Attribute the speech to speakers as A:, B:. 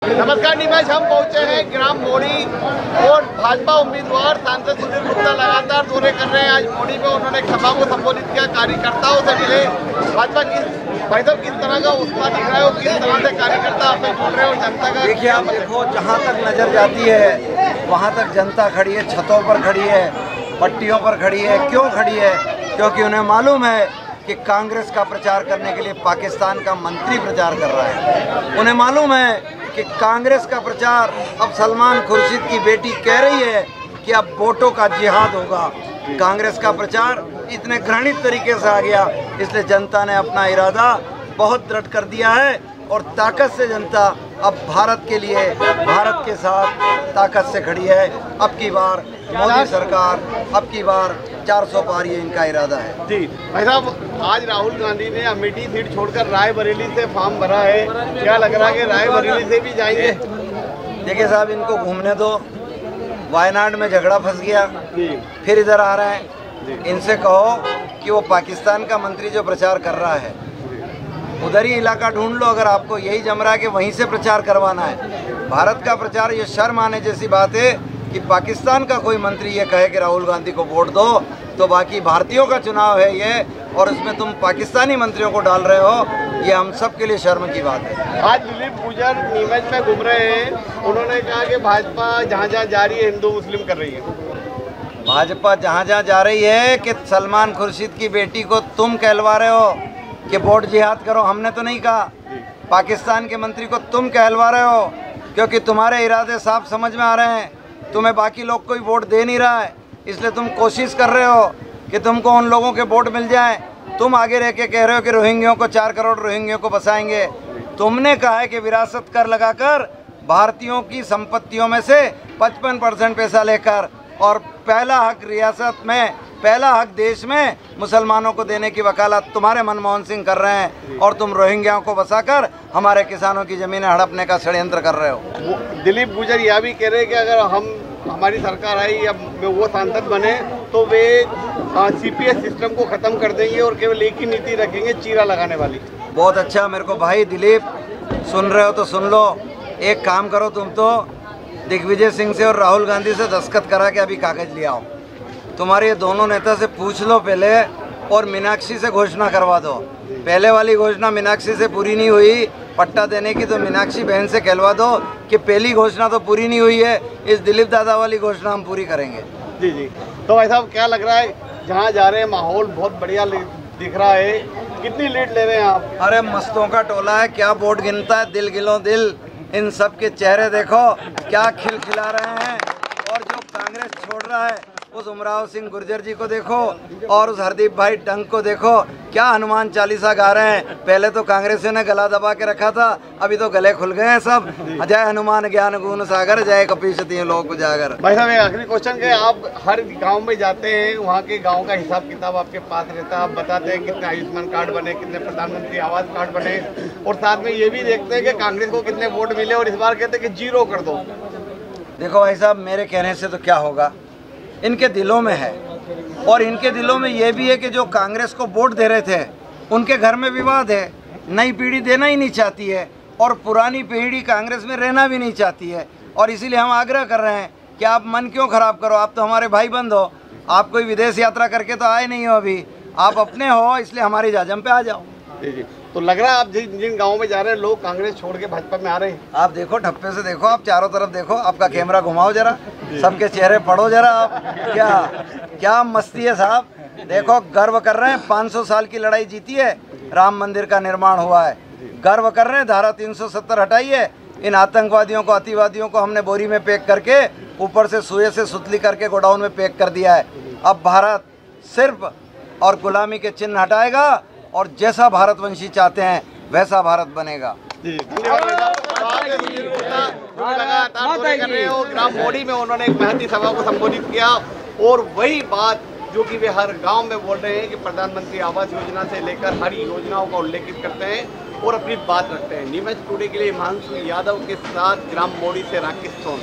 A: नमस्कार नीमच, हम पहुंचे हैं ग्राम मोड़ी और भाजपा उम्मीदवार सांसद सुधीर गुप्ता लगातार दौरे कर रहे हैं। आज मोड़ी में उन्होंने सभा को संबोधित किया, कार्यकर्ताओं से मिले। भाजपा भाई साहब किस तरह का उत्साह दिख रहा है और किस तरह से कार्यकर्ता आपसे जुड़ रहे हैं और जनता का?
B: देखिए, आप देखो, जहाँ तक नजर जाती है वहाँ तक जनता खड़ी है, छतों पर खड़ी है, पट्टियों पर खड़ी है। क्यों खड़ी है? क्योंकि उन्हें मालूम है कि कांग्रेस का प्रचार करने के लिए पाकिस्तान का मंत्री प्रचार कर रहा है। उन्हें मालूम है कि कांग्रेस का प्रचार, अब सलमान खुर्शीद की बेटी कह रही है कि अब वोटों का जिहाद होगा। कांग्रेस का प्रचार इतने घृणित तरीके से आ गया, इसलिए जनता ने अपना इरादा बहुत दृढ़ कर दिया है और ताकत से जनता अब भारत के लिए, भारत के साथ ताकत से खड़ी है। अब की बार मोदी सरकार, अब की बार 400 पार, ये इनका इरादा है।
A: जी भाई साहब, आज राहुल गांधी ने अमेठी सीट छोड़कर रायबरेली से फॉर्म भरा है, क्या लग रहा है कि रायबरेली से भी जाएंगे?
B: देखिए साहब, इनको घूमने दो। वायनाड में झगड़ा फंस गया, फिर इधर आ रहे हैं। इनसे कहो कि वो पाकिस्तान का मंत्री जो प्रचार कर रहा है उधर ही इलाका ढूंढ लो, अगर आपको यही जम रहा है कि वहीं से प्रचार करवाना है। भारत का प्रचार, ये शर्म आने जैसी बात है कि पाकिस्तान का कोई मंत्री ये कहे कि राहुल गांधी को वोट दो, तो बाकी भारतीयों का चुनाव है ये, और इसमें तुम पाकिस्तानी मंत्रियों को डाल रहे हो, ये हम सब के लिए शर्म की बात है।
A: आज दिलीप गुजर नीमच में घूम रहे हैं, उन्होंने कहा कि भाजपा जहाँ जहाँ जा रही है हिंदू मुस्लिम कर रही है।
B: भाजपा जहाँ जहाँ जा रही है कि सलमान खुर्शीद की बेटी को तुम कहलवा रहे हो कि वोट जिहाद करो, हमने तो नहीं कहा। पाकिस्तान के मंत्री को तुम कहलवा रहे हो, क्योंकि तुम्हारे इरादे साफ समझ में आ रहे हैं। तुम्हें बाकी लोग कोई वोट दे नहीं रहा है, इसलिए तुम कोशिश कर रहे हो कि तुमको उन लोगों के वोट मिल जाए। तुम आगे रह के कह रहे हो कि रोहिंग्यों को 4 करोड़ रोहिंग्यों को बसाएंगे। तुमने कहा है कि विरासत कर लगाकर भारतीयों की संपत्तियों में से 55% पैसा लेकर, और पहला हक रियासत में, पहला हक देश में मुसलमानों को देने की वकालत तुम्हारे मनमोहन सिंह कर रहे हैं, और तुम रोहिंग्याओं को बसाकर हमारे किसानों की ज़मीनें हड़पने का षड्यंत्र कर रहे हो।
A: दिलीप गुजर यह भी कह रहे हैं कि अगर हमारी सरकार आई या वो सांसद बने तो वे CPS सिस्टम को ख़त्म कर देंगे और केवल एक ही नीति रखेंगे, चीरा लगाने वाली।
B: बहुत अच्छा। मेरे को भाई दिलीप, सुन रहे हो तो सुन लो। एक काम करो, तुम तो दिग्विजय सिंह से और राहुल गांधी से दस्तखत करा के अभी कागज ले आओ। तुम्हारे ये दोनों नेता से पूछ लो पहले, और मीनाक्षी से घोषणा करवा दो। पहले वाली घोषणा मीनाक्षी से पूरी नहीं हुई पट्टा देने की, तो मीनाक्षी बहन से कहलवा दो कि पहली घोषणा तो पूरी नहीं हुई है, इस दिलीप दादा वाली घोषणा हम पूरी करेंगे।
A: जी जी। तो भाई साहब, क्या लग रहा है, जहाँ जा रहे हैं माहौल बहुत बढ़िया दिख रहा है, कितनी लीड ले रहे हैं आप?
B: अरे मस्तों का टोला है, क्या वोट गिनता है, दिल गिलो दिल। इन सब के चेहरे देखो क्या खिलखिला रहे हैं, और जो कांग्रेस छोड़ रहा है उस उमराव सिंह गुर्जर जी को देखो, और उस हरदीप भाई डंग को देखो, क्या हनुमान चालीसा गा रहे हैं। पहले तो कांग्रेसियों ने गला दबा के रखा था, अभी तो गले खुल गए हैं सब। जय हनुमान ज्ञान गुण सागर, जय कपीशती लोक उजागर।
A: भाई साहब, एक आखिरी क्वेश्चन है, आप हर गांव में जाते हैं, वहाँ के गांव का हिसाब किताब आपके पास रहता है, आप बताते हैं कितने आयुष्मान कार्ड बने, कितने प्रधानमंत्री आवास कार्ड बने, और साथ में ये भी देखते हैं कि कांग्रेस को कितने वोट मिले, और इस बार कहते हैं कि 0 कर दो।
B: देखो भाई साहब, मेरे कहने से तो क्या होगा, इनके दिलों में है, और इनके दिलों में ये भी है कि जो कांग्रेस को वोट दे रहे थे उनके घर में विवाद है। नई पीढ़ी देना ही नहीं चाहती है, और पुरानी पीढ़ी कांग्रेस में रहना भी नहीं चाहती है, और इसीलिए हम आग्रह कर रहे हैं कि आप मन क्यों खराब करो। आप तो हमारे भाई बंद हो, आप कोई विदेश यात्रा करके तो आए नहीं हो अभी, आप अपने हो, इसलिए हमारी जाजम पे आ जाओ।
A: जी जी। तो लग रहा है आप जिन गाँव में जा रहे हैं लोग कांग्रेस छोड़ के भाजपा में आ रहे हैं।
B: आप देखो, ठप्पे से देखो, आप चारों तरफ देखो, आपका कैमरा घुमाओ जरा, सबके चेहरे पढ़ो जरा आप। क्या मस्ती है साहब। देखो, गर्व कर रहे हैं, 500 साल की लड़ाई जीती है, राम मंदिर का निर्माण हुआ है। गर्व कर रहे हैं, धारा 370 हटाई है। इन आतंकवादियों को, अतिवादियों को हमने बोरी में पैक करके, ऊपर से सुए से सुतली करके गोडाउन में पैक कर दिया है। अब भारत सिर्फ और गुलामी के चिन्ह हटाएगा, और जैसा भारतवंशी चाहते हैं वैसा भारत बनेगा।
A: लगातार दौरे कर रहे हो, ग्राम मोड़ी में उन्होंने एक महती सभा को संबोधित किया, और वही बात जो कि वे हर गांव में बोल रहे हैं कि प्रधानमंत्री आवास योजना से लेकर हर योजनाओं का उल्लेखित करते हैं और अपनी बात रखते हैं। नीमच टुडे के लिए हिमांशु यादव के साथ ग्राम मोड़ी से राकेश सोन।